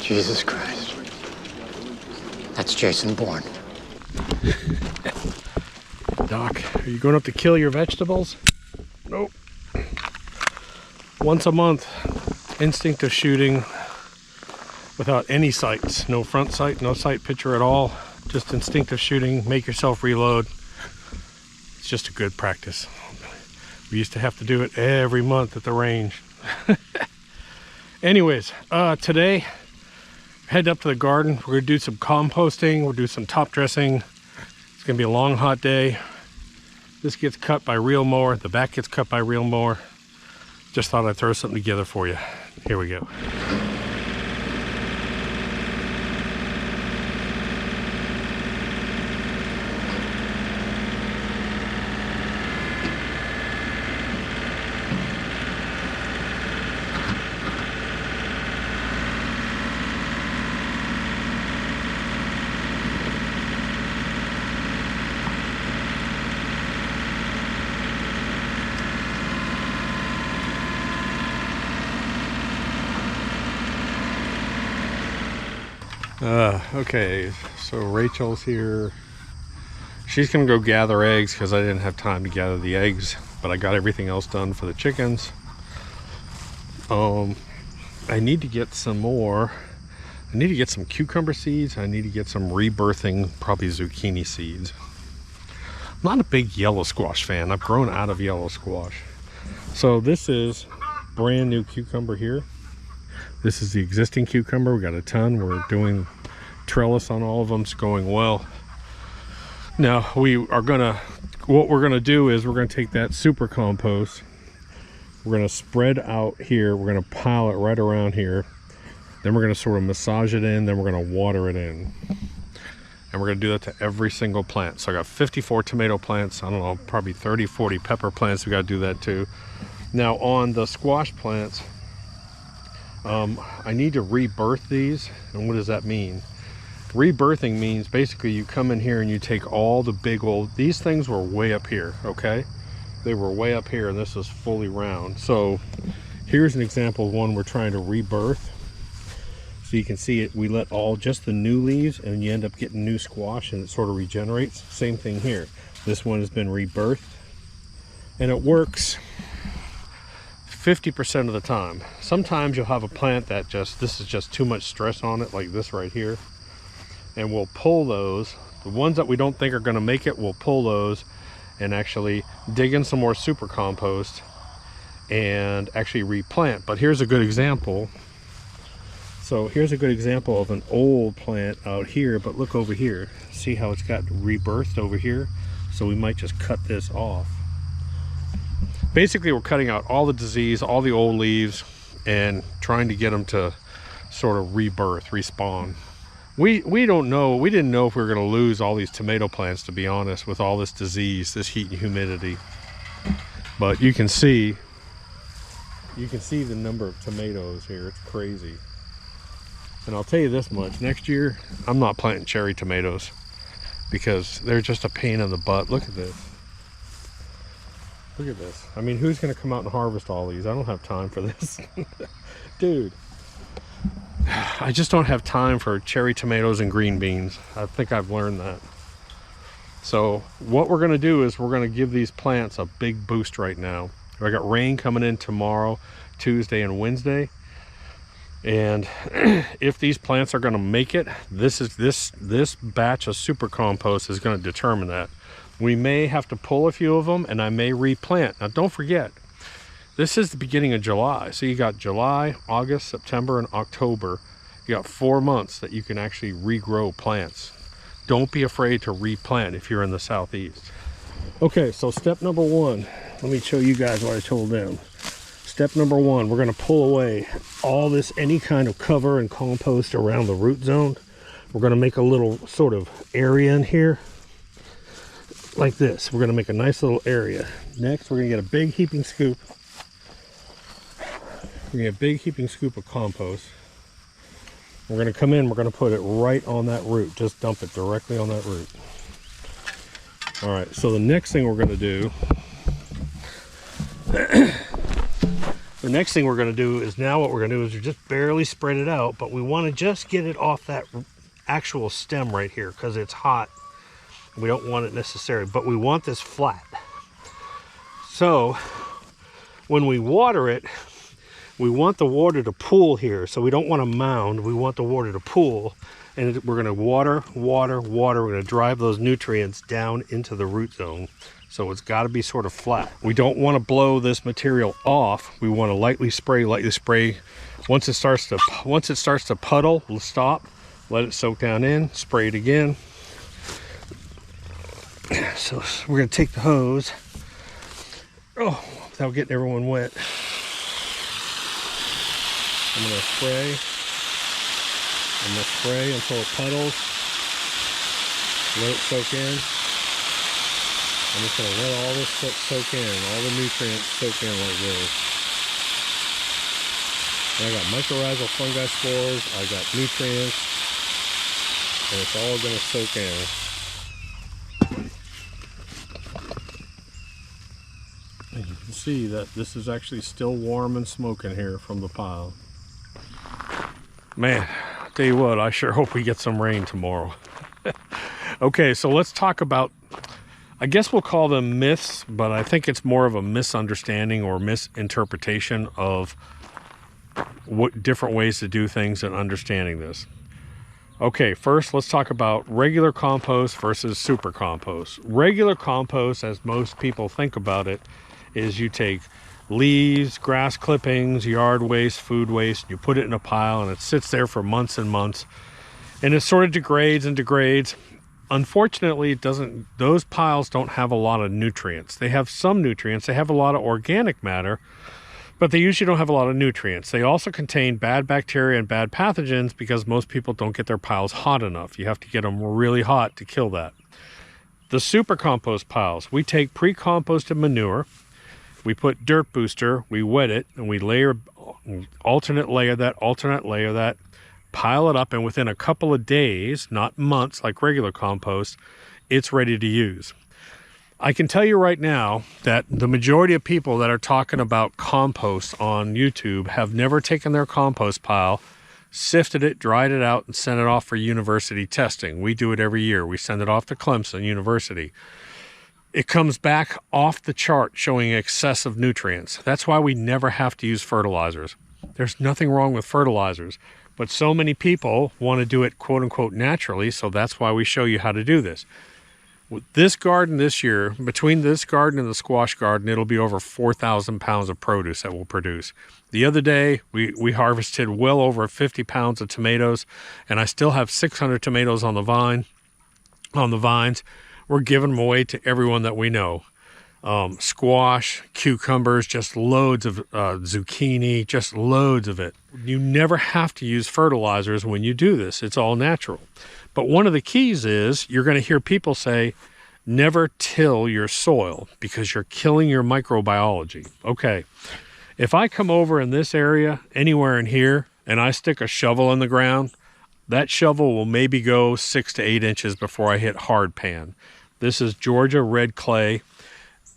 Jesus Christ. That's Jason Bourne. Doc, are you going up to kill your vegetables? Nope. Once a month, instinctive shooting without any sights. No front sight, no sight picture at all. Just instinctive shooting, make yourself reload. It's just a good practice. We used to have to do it every month at the range. Anyways, today, head up to the garden. We're gonna do some composting. We'll do some top dressing. It's gonna be a long, hot day. This gets cut by reel mower. The back gets cut by reel mower. Just thought I'd throw something together for you. Here we go. Okay, so Rachel's here. She's gonna go gather eggs because I didn't have time to gather the eggs, but I got everything else done for the chickens. I need to get some more. I need to get some cucumber seeds. I need to get some rebirthing, probably zucchini seeds. I'm not a big yellow squash fan. I've grown out of yellow squash. So this is brand new cucumber here. This is the existing cucumber. We got a ton. We're doing trellis on all of them. It's going well. Now what we're gonna do is we're gonna take that super compost. We're gonna spread out here. We're gonna pile it right around here. Then we're gonna sort of massage it in. Then we're gonna water it in. And we're gonna do that to every single plant. So I got 54 tomato plants. I don't know, probably 30, 40 pepper plants. We gotta do that too. Now on the squash plants, I need to rebirth these. And what does that mean? Rebirthing means basically you come in here and you take all the big old, these things were way up here, okay? They were way up here and this is fully round. So here's an example of one we're trying to rebirth. So you can see it, we let just the new leaves and you end up getting new squash and it sort of regenerates. Same thing here. This one has been rebirthed and it works 50% of the time. Sometimes you'll have a plant that this is just too much stress on it, like this right here. And we'll pull those. The ones that we don't think are gonna make it, we'll pull those and actually dig in some more super compost and actually replant. But here's a good example. So here's a good example of an old plant out here, but look over here. See how it's got rebirthed over here? So we might just cut this off. Basically, we're cutting out all the disease, all the old leaves, and trying to get them to sort of rebirth, respawn. We don't know, we didn't know if we were gonna lose all these tomato plants, to be honest, with all this disease, this heat and humidity. But you can see the number of tomatoes here, it's crazy. And I'll tell you this much, next year, I'm not planting cherry tomatoes because they're just a pain in the butt. Look at this. Look at this. I mean, who's gonna come out and harvest all these? I don't have time for this. Dude, I just don't have time for cherry tomatoes and green beans. I think I've learned that. So what we're gonna do is we're gonna give these plants a big boost right now. I got rain coming in tomorrow, Tuesday and Wednesday. And if these plants are gonna make it, this batch of super compost is gonna determine that. We may have to pull a few of them and I may replant. Now don't forget, this is the beginning of July. So you got July, August, September, and October. You got 4 months that you can actually regrow plants. Don't be afraid to replant if you're in the Southeast. Okay, so step number one, let me show you guys what I told them. Step number one, we're gonna pull away all this, any kind of cover and compost around the root zone. We're gonna make a little sort of area in here, like this. We're gonna make a nice little area. Next, we're gonna get a big heaping scoop. We're gonna get a big heaping scoop of compost. We're gonna come in, we're gonna put it right on that root. Just dump it directly on that root. All right, so the next thing we're gonna do, the The next thing we're going to do is, now what we're going to do is we just barely spread it out, but we want to just get it off that actual stem right here because it's hot. We don't want it necessarily, but we want this flat. So when we water it, we want the water to pool here. So we don't want a mound, we want the water to pool. And we're going to water. We're going to drive those nutrients down into the root zone. So it's got to be sort of flat. We don't want to blow this material off. We want to lightly spray. Once it starts to puddle, we'll stop, let it soak down in, spray it again. So we're going to take the hose, without getting everyone wet. I'm going to spray. I'm going to spray until it puddles. Let it soak in. I'm just going to let all this soak in, all the nutrients soak in like this. And I got mycorrhizal fungi spores, I got nutrients, and it's all going to soak in. And you can see that this is actually still warm and smoking here from the pile. Man, I'll tell you what, I sure hope we get some rain tomorrow. Okay, so let's talk about, I guess we'll call them myths, but I think it's more of a misunderstanding or misinterpretation of what different ways to do things and understanding this. Okay, first let's talk about regular compost versus super compost. Regular compost, as most people think about it, is you take leaves, grass clippings, yard waste, food waste, you put it in a pile and it sits there for months and months, and it sort of degrades and degrades. Unfortunately, those piles don't have a lot of nutrients. They have some nutrients, they have a lot of organic matter, but they usually don't have a lot of nutrients. They also contain bad bacteria and bad pathogens because most people don't get their piles hot enough. You have to get them really hot to kill that. The super compost piles, we take pre-composted manure, we put dirt booster, we wet it, and we alternate layer that, pile it up, and within a couple of days, not months like regular compost, it's ready to use. I can tell you right now that the majority of people that are talking about compost on YouTube have never taken their compost pile, sifted it, dried it out, and sent it off for university testing. We do it every year. We send it off to Clemson University. It comes back off the chart showing excessive nutrients. That's why we never have to use fertilizers. There's nothing wrong with fertilizers, but so many people want to do it quote unquote naturally, so that's why we show you how to do this. With this garden this year, between this garden and the squash garden, it'll be over 4,000 pounds of produce that we'll produce. The other day, we harvested well over 50 pounds of tomatoes, and I still have 600 tomatoes on the vines. We're giving them away to everyone that we know. Squash, cucumbers, just loads of zucchini, just loads of it. You never have to use fertilizers when you do this. It's all natural. But one of the keys is you're going to hear people say, never till your soil because you're killing your microbiology. Okay, if I come over in this area, anywhere in here, and I stick a shovel in the ground, that shovel will maybe go 6 to 8 inches before I hit hard pan. This is Georgia red clay.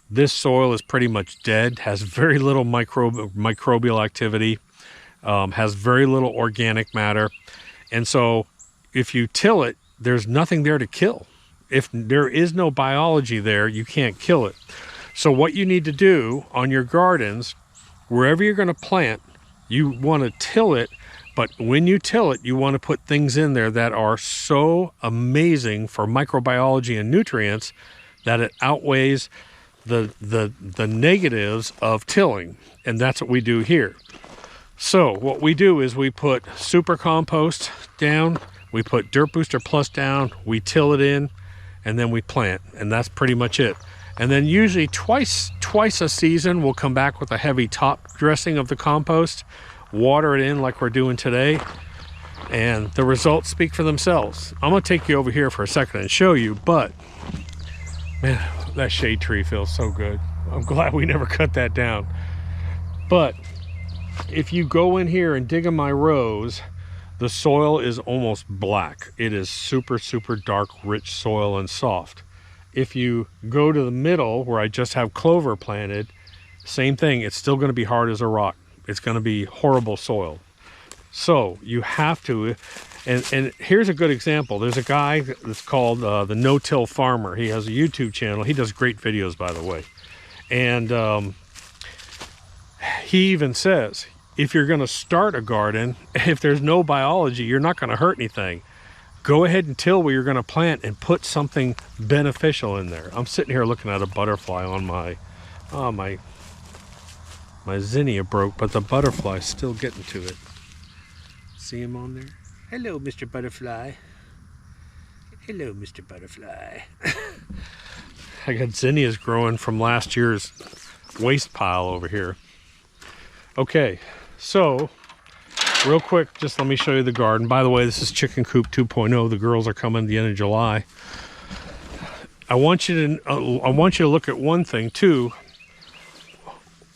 This soil is pretty much dead, has very little microbial activity, has very little organic matter. And so if you till it, there's nothing there to kill. If there is no biology there, you can't kill it. So what you need to do on your gardens, wherever you're going to plant, you want to till it. But when you till it, you want to put things in there that are so amazing for microbiology and nutrients that it outweighs the negatives of tilling. And that's what we do here. So what we do is we put super compost down, we put dirt booster plus down, we till it in, and then we plant. And that's pretty much it. And then usually twice a season, we'll come back with a heavy top dressing of the compost, water it in like we're doing today, and the results speak for themselves. I'm going to take you over here for a second and show you, but man, that shade tree feels so good. I'm glad we never cut that down. But if you go in here and dig in my rows, the soil is almost black. It is super, super dark, rich soil and soft. If you go to the middle where I just have clover planted, same thing. It's still going to be hard as a rock. It's going to be horrible soil. So you have to, and here's a good example. There's a guy that's called the No-Till Farmer. He has a YouTube channel. He does great videos, by the way. And he even says, if you're going to start a garden, if there's no biology, you're not going to hurt anything. Go ahead and till where you're going to plant and put something beneficial in there. I'm sitting here looking at a butterfly on my zinnia broke, but the butterfly's still getting to it. See him on there? Hello, Mr. Butterfly. Hello, Mr. Butterfly. I got zinnias growing from last year's waste pile over here. Okay, so real quick, just let me show you the garden. By the way, this is Chicken Coop 2.0. The girls are coming at the end of July. I want you to look at one thing too.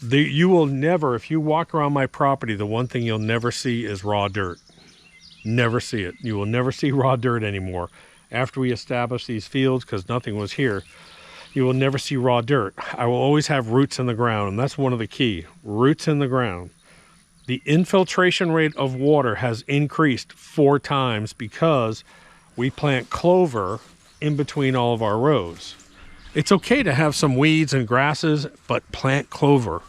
You will never, if you walk around my property, the one thing you'll never see is raw dirt. Never see it. You will never see raw dirt anymore. After we establish these fields, because nothing was here, you will never see raw dirt. I will always have roots in the ground, and that's one of the key. Roots in the ground. The infiltration rate of water has increased 4 times because we plant clover in between all of our rows. It's okay to have some weeds and grasses, but plant clover.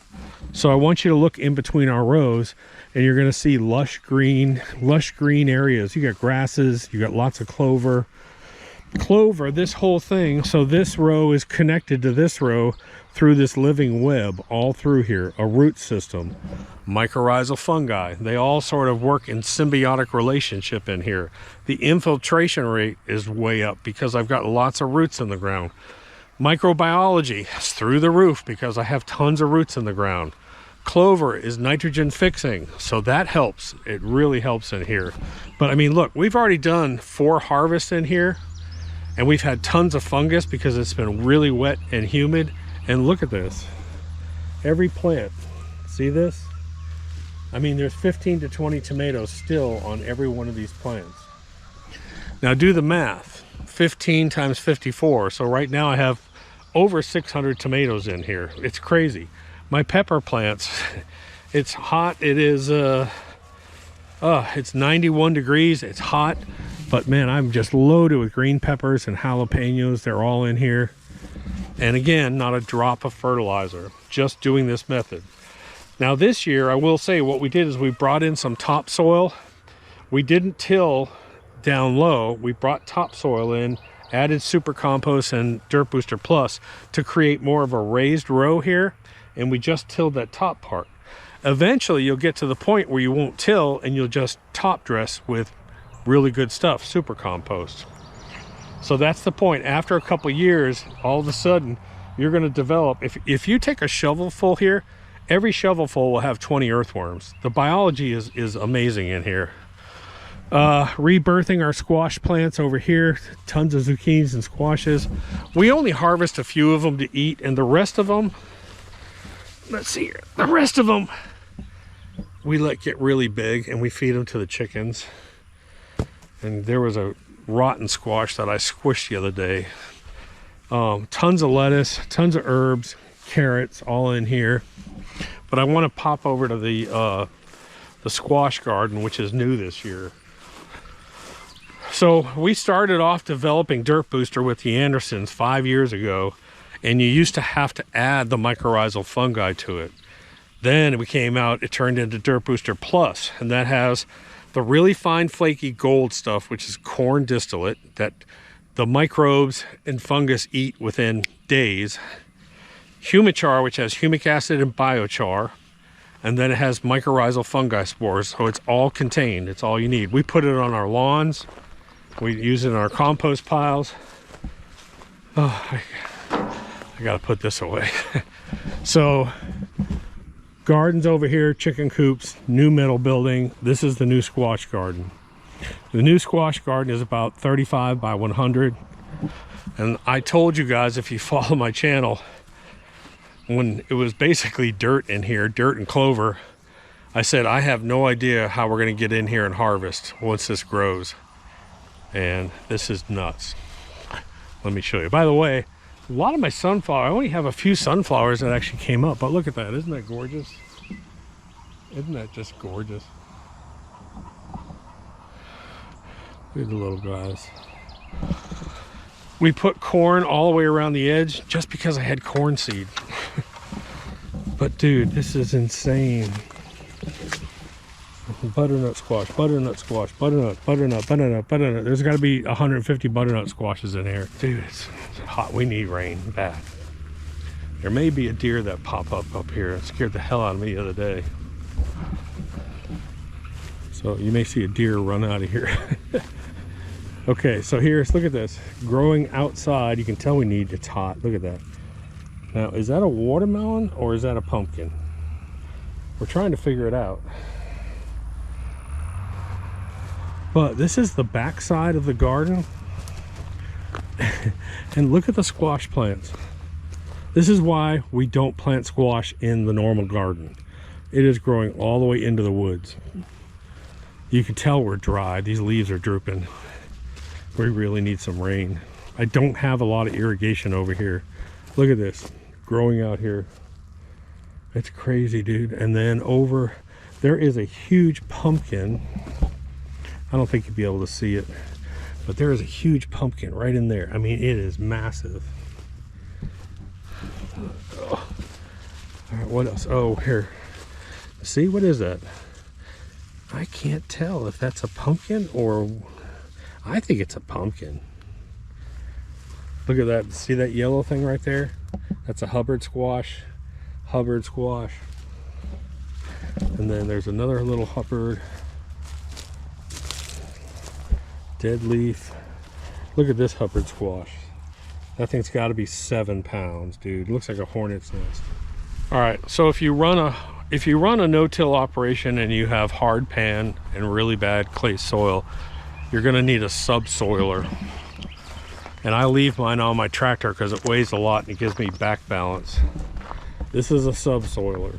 So I want you to look in between our rows, and you're going to see lush green areas. You got grasses, you got lots of clover. Clover, this whole thing, so this row is connected to this row through this living web all through here, a root system. Mycorrhizal fungi, they all sort of work in symbiotic relationship in here. The infiltration rate is way up because I've got lots of roots in the ground. Microbiology is through the roof because I have tons of roots in the ground. Clover is nitrogen fixing, so that helps. It really helps in here. But I mean, look, we've already done 4 harvests in here, and we've had tons of fungus because it's been really wet and humid. And look at this. Every plant, see this? I mean, there's 15 to 20 tomatoes still on every one of these plants. Now do the math. 15 times 54. So right now I have over 600 tomatoes in here. It's crazy. My pepper plants, it's hot. It is, it's 91 degrees. It's hot. But man, I'm just loaded with green peppers and jalapenos. They're all in here. And again, not a drop of fertilizer, just doing this method. Now this year, I will say what we did is we brought in some topsoil. We didn't till down low. We brought topsoil in, added super compost and Dirt Booster Plus to create more of a raised row here. And we just tilled that top part. Eventually, you'll get to the point where you won't till and you'll just top dress with really good stuff, super compost. So that's the point. After a couple years, all of a sudden, you're going to develop. If you take a shovelful here, every shovelful will have 20 earthworms. The biology is amazing in here. Rebirthing our squash plants over here. Tons of zucchinis and squashes. We only harvest a few of them to eat, and the rest of them, let's see here. The rest of them, we let get really big, and we feed them to the chickens. And there was a rotten squash that I squished the other day. Tons of lettuce, tons of herbs, carrots, all in here. But I want to pop over to the squash garden, which is new this year. So we started off developing Dirt Booster with the Andersons 5 years ago, and you used to have to add the mycorrhizal fungi to it. Then it came out, it turned into Dirt Booster Plus, and that has the really fine flaky gold stuff, which is corn distillate that the microbes and fungus eat within days. Humichar, which has humic acid and biochar, and then it has mycorrhizal fungi spores, so it's all contained. It's all you need. We put it on our lawns. We use it in our compost piles. Oh, I gotta put this away. So gardens over here, chicken coops, new metal building. This is the new squash garden. The new squash garden is about 35 by 100. And I told you guys, if you follow my channel, when it was basically dirt in here, dirt and clover, I said, I have no idea how we're going to get in here and harvest once this grows. And this is nuts. Let me show you. By the way, a lot of my sunflower, I only have a few sunflowers that actually came up, but look at that. Isn't that gorgeous? Isn't that just gorgeous? Look at the little guys. We put corn all the way around the edge just because I had corn seed. But dude, this is insane. Butternut squash, butternut squash, butternut, butternut, butternut, butternut. There's got to be 150 butternut squashes in here. Dude, it's hot. We need rain bad. There may be a deer that pop up here. It scared the hell out of me the other day. So you may see a deer run out of here. Okay, so here's, look at this. Growing outside, you can tell we need, it's hot. Look at that. Now, is that a watermelon or is that a pumpkin? We're trying to figure it out. But this is the back side of the garden. And look at the squash plants. This is why we don't plant squash in the normal garden. It is growing all the way into the woods. You can tell we're dry. These leaves are drooping. We really need some rain. I don't have a lot of irrigation over here. Look at this, growing out here. It's crazy, dude. And then over, there is a huge pumpkin. I don't think you'll be able to see it, but there is a huge pumpkin right in there. I mean, it is massive. Oh. All right, what else? Oh, here. See, what is that? I can't tell if that's a pumpkin or... I think it's a pumpkin. Look at that. See that yellow thing right there? That's a Hubbard squash. Hubbard squash. And then there's another little Hubbard. Dead leaf. Look at this Hubbard squash. That thing's got to be 7 pounds, dude. It looks like a hornet's nest. All right, so if you run a no-till operation and you have hard pan and really bad clay soil, you're gonna need a subsoiler. And I leave mine on my tractor because it weighs a lot and it gives me back balance. This is a subsoiler,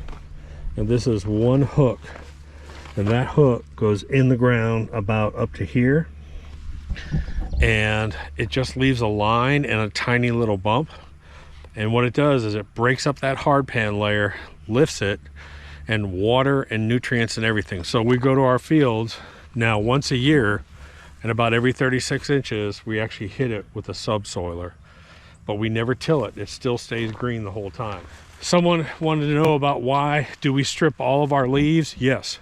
and this is one hook, and that hook goes in the ground about up to here, and it just leaves a line and a tiny little bump. And what it does is it breaks up that hard pan layer, lifts it, and water and nutrients and everything. So we go to our fields now once a year, and about every 36 inches, we actually hit it with a subsoiler. But we never till it. It still stays green the whole time. Someone wanted to know about why do we strip all of our leaves? Yes.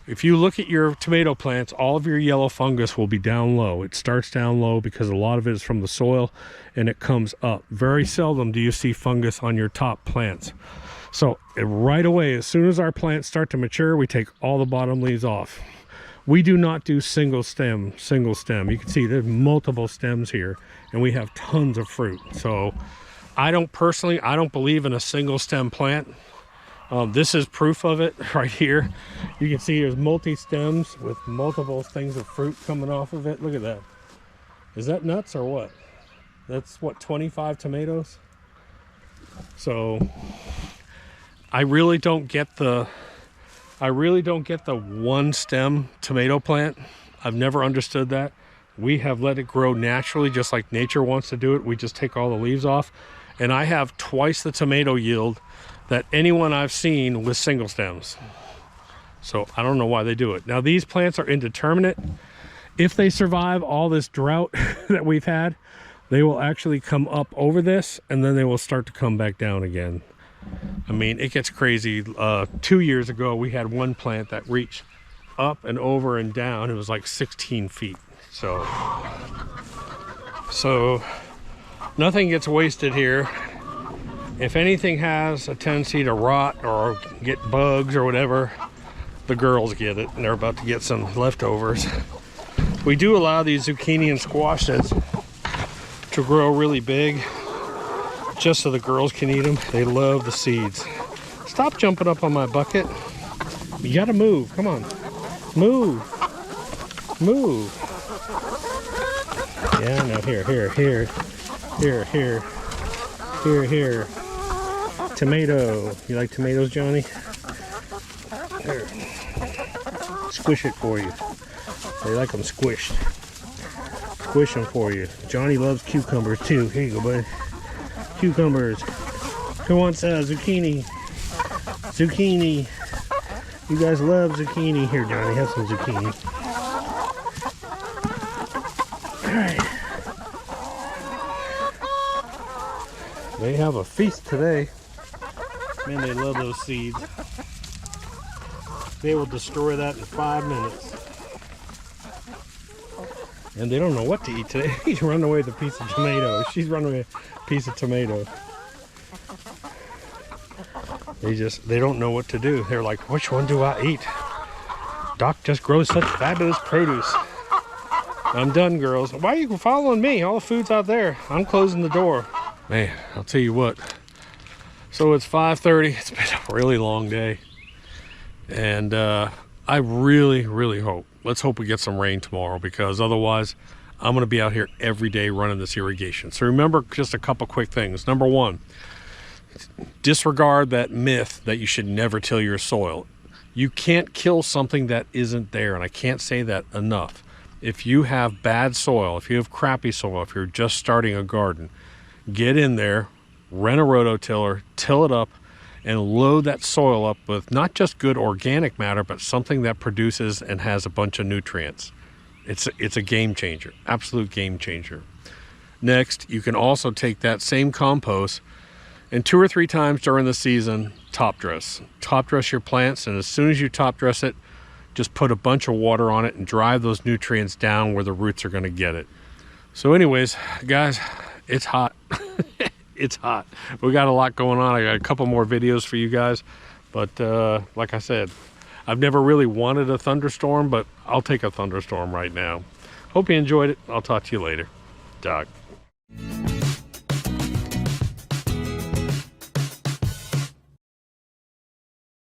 If you look at your tomato plants, all of your yellow fungus will be down low. It starts down low because a lot of it is from the soil and it comes up. Very seldom do you see fungus on your top plants. So right away, as soon as our plants start to mature, we take all the bottom leaves off. We do not do single stem. You can see there's multiple stems here and we have tons of fruit. So I don't believe in a single stem plant. This is proof of it right here. You can see there's multi-stems with multiple things of fruit coming off of it. Look at that. Is that nuts or what? That's what, 25 tomatoes? So I really don't get the one stem tomato plant. I've never understood that. We have let it grow naturally just like nature wants to do it. We just take all the leaves off. And I have twice the tomato yield that anyone I've seen with single stems. So I don't know why they do it. Now these plants are indeterminate. If they survive all this drought that we've had, they will actually come up over this and then they will start to come back down again. I mean, it gets crazy. 2 years ago, we had one plant that reached up and over and down. It was like 16 feet. So nothing gets wasted here. If anything has a tendency to rot or get bugs or whatever, the girls get it, and they're about to get some leftovers. We do allow these zucchini and squashes to grow really big, just so the girls can eat them. They love the seeds. Stop jumping up on my bucket. You gotta move, come on. Move. Yeah, no, here. Tomato. You like tomatoes, Johnny? Here. Squish it for you. They like them squished. Squish them for you. Johnny loves cucumbers too. Here you go, buddy. Cucumbers. Who wants zucchini? Zucchini. You guys love zucchini. Here, Johnny, have some zucchini. All right. They have a feast today. Man, they love those seeds. They will destroy that in 5 minutes. And they don't know what to eat today. He's running away with a piece of tomato. She's running away with a piece of tomato. They don't know what to do. They're like, which one do I eat? Doc just grows such fabulous produce. I'm done, girls. Why are you following me? All the food's out there. I'm closing the door. Man, I'll tell you what. So it's 5:30. It's been a really long day. And I really, really hope, let's hope we get some rain tomorrow, because otherwise I'm going to be out here every day running this irrigation. So remember just a couple quick things. Number one, disregard that myth that you should never till your soil. You can't kill something that isn't there, and I can't say that enough. If you have bad soil, if you have crappy soil, if you're just starting a garden, get in there, rent a rototiller, till it up, and load that soil up with not just good organic matter, but something that produces and has a bunch of nutrients. It's a game changer, absolute game changer. Next, you can also take that same compost and 2 or 3 times during the season, top dress your plants, and as soon as you top dress it, just put a bunch of water on it and drive those nutrients down where the roots are going to get it. So anyways, guys, it's hot. It's hot. We got a lot going on. I got a couple more videos for you guys, but like I said, I've never really wanted a thunderstorm, but I'll take a thunderstorm right now. Hope you enjoyed it. I'll talk to you later. Doc.